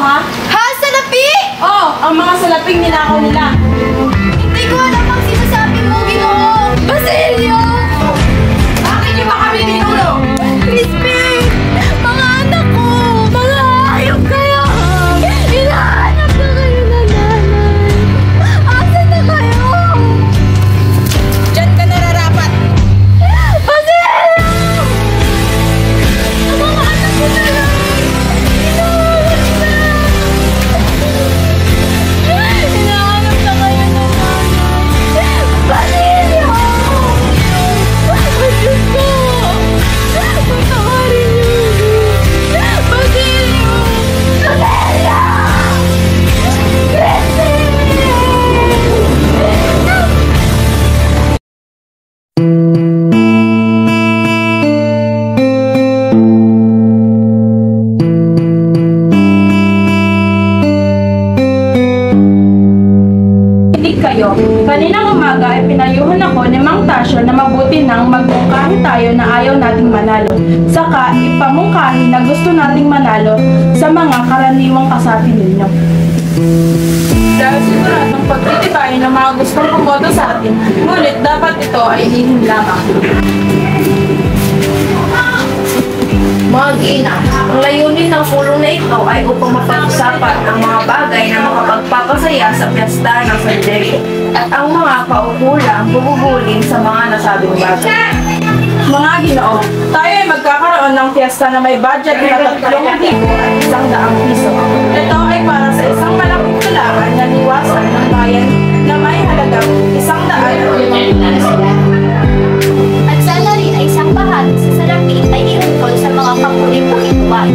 ha? Ha? Salapi? Oo, ang mga salaping ninakaw nila. Hindi ko alam ang sinasabi mo, Ginoo. Basilio! Bakit niyo ba kami tinulong? Crispin! Mga anak ko! Mga hayop kayo! Hinahanap na kayo na nanay! Asan na kayo? Diyan ka nararapat. Basilio! Ang mga anak ko na lang! Hinahanap na kayo na nanay! Basilio! Diyos ko! Patawarin niyo! Basilio! Basilio! Hindi kayo. Kaninang umaga ay pinayuhan ako ni Mang Tasyo na mabuti nang magmungkahi tayo na ayaw nating manalo. Saka ipamungkahi na gusto nating manalo sa mga karaniwang kasapi ninyo. Dahil siguradong pagtitibayin ng mga gustong pumoto sa atin, ngunit dapat ito ay lihim lamang. Mga giina, ang layunin ng pulong na ito ay upang mapag-usapan ang mga bagay na makapagpapasaya sa piyesta ng Sanderio at ang mga kaukulang bububulin sa mga nasabing bagay. Mga Ginoo, tayo ay magkakaroon ng fiesta na may budget na 3,000 at 100 piso. Ito ay para sa isang malaking kailangan na liwasan ng bayan na may halagang 150 piso. At sana rin ay isang bahagi sa salapi ay iuntol sa mga pamuli-puling buwan,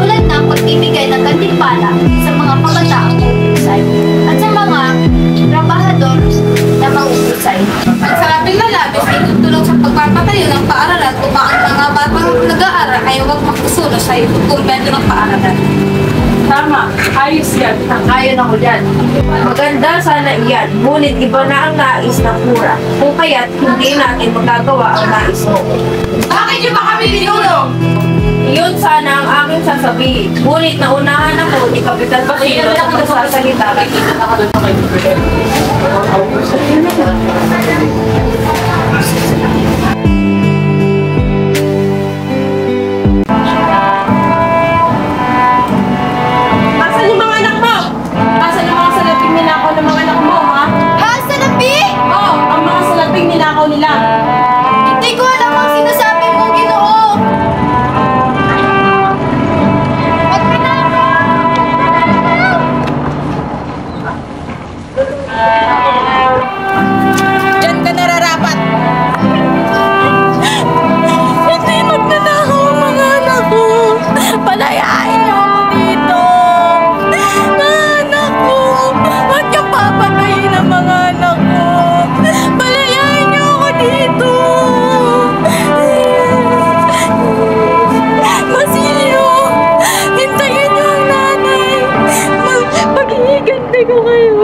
tulad ng pagbibigay ng gantimpala sa mga pamataang uuusay at sa mga trabahador na mauusay. At sa ating lalabis ay tutulong sa pagpapatayo ng paaralan upang ang mga batang nag-aaral ay huwag magkusulo sa kumbento ng paaralan. Tama, ayos yan. Ayon ako dyan. Maganda sana iyan, ngunit iba na ang nais ng kura, kung kaya't hindi natin magagawa ang nais mo. Bakit niyo ba kami tinulong? Iyon sana ang aking sasabihin, ngunit naunahan ako ni Kapitan Basilio sa pagsasalita. Asan yung mga anak mo? Asan yung mga salaping ninakaw ng mga anak mo, ha? Ha? Salapi? Oo, ang mga salaping ninakaw nila. Hindi ko alam ang sinasabi mo, Ginoo. Ba't Diyan ka nararapat. Hindi magnanakaw ang mga anak ko. Palayain niyo ako dito. Mga anak ko. Ba't niyo papatayin ang mga anak ko? Palayain niyo ako dito. Basilio, hintayin niyo ang nanay. Pag-iiganti ko kayo.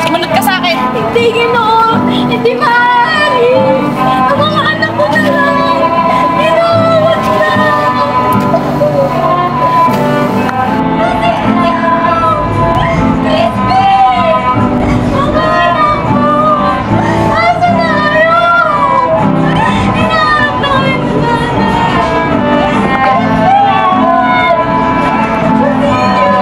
Sumunod ka sa akin. Hindi, Ginoo. Hindi maaari. Ang mga anak ko na lang. Ginoo, wag na. Crispin! Mga anak ko! Asan na kayo? Hinahanap na kayo ng nanay. Crispin! Basilio!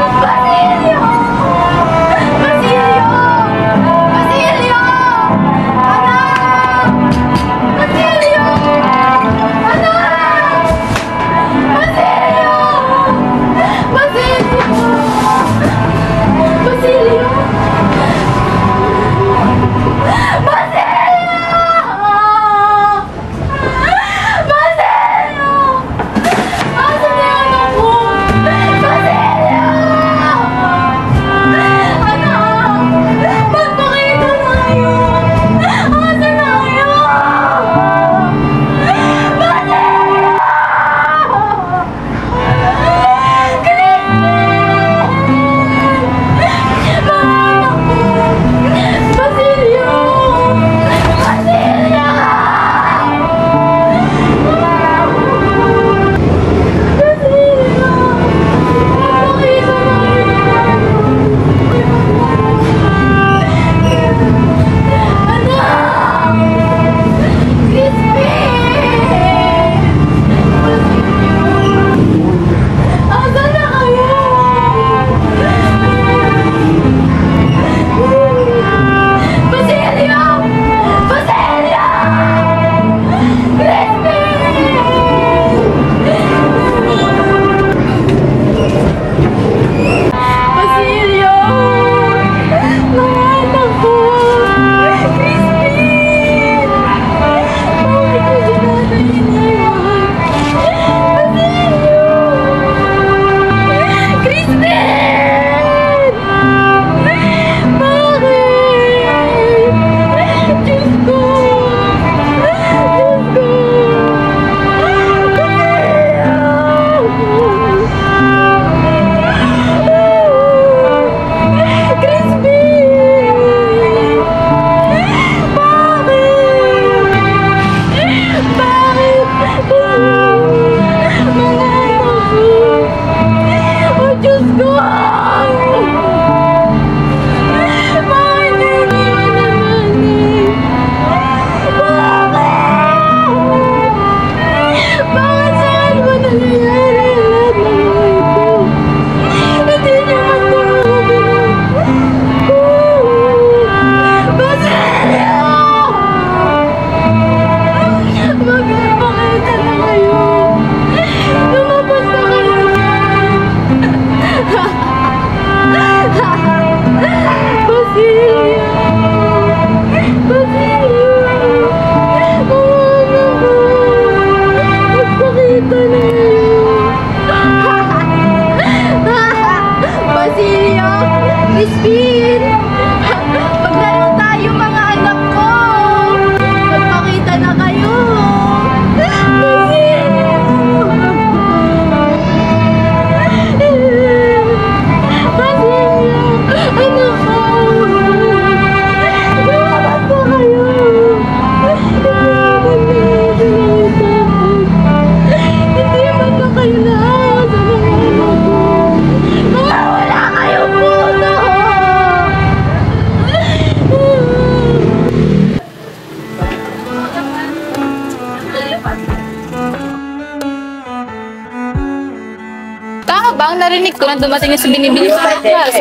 Bang narinig ko na dumating na si Binibini sa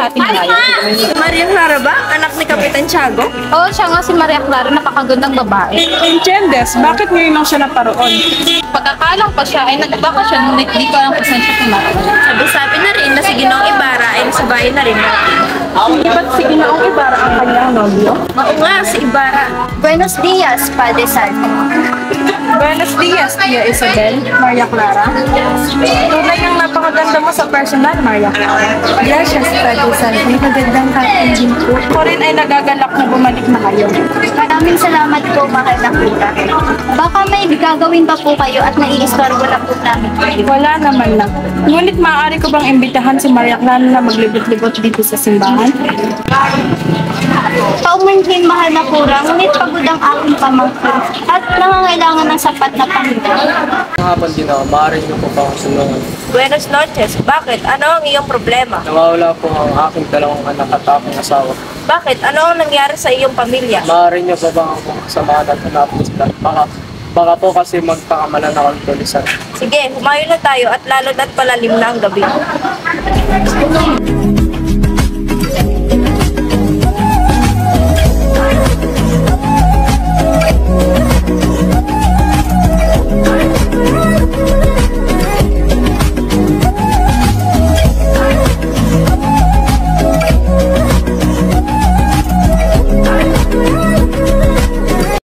ating bayan. Maria Clara ba? Anak ni Kapitan Tiago? Oo, siya nga si Maria Clara, napakagandang babae. Jendes, bakit ngayon lang siya naparoon? Pagkakalang pa siya ay nagbakasyon, ngunit di ko alam kung saan siya pumaroon. Sabi na rin na si Ginoong Ibarra ay nasa bayan na rin natin. Hindi ba't si Ginoong Ibarra ang kanyang nobyo? Oo nga, si Ibarra. Buenos dias, Padre Santo. Buenos dias, Tia Isabel, Maria Clara. Tunay ang napakaganda mo sa personal, Maria Clara. Gracias, Padre Santo. Magandang hapon din po. Ako rin ay nagagalak na bumalik na kayo. Maraming salamat po, mahal na kita. Baka may gagawin pa po kayo at naiistorbo na po namin kayo. Wala naman lang. Ngunit maaari ko bang imbitahan si Maria Clara na maglibot-libot dito sa simbahan? Paumanhin, mahal na kurang, ngunit pagod ang aking pamangkin at nangangailangan ng sapat na pahinga. Hapon din ako, maaari niyo po pa akong tulungan. Buenos noches. Bakit? Ano ang iyong problema? Nawawala po ang aking dalawang anak at aking asawa. Bakit? Ano ang nangyari sa iyong pamilya? Maaari niyo pa ba akong kasamahan at hanapin sila? Baka po kasi magpakamalan ako ng tulisan. Sige, humayo na tayo at lalo na't palalim na ang gabi.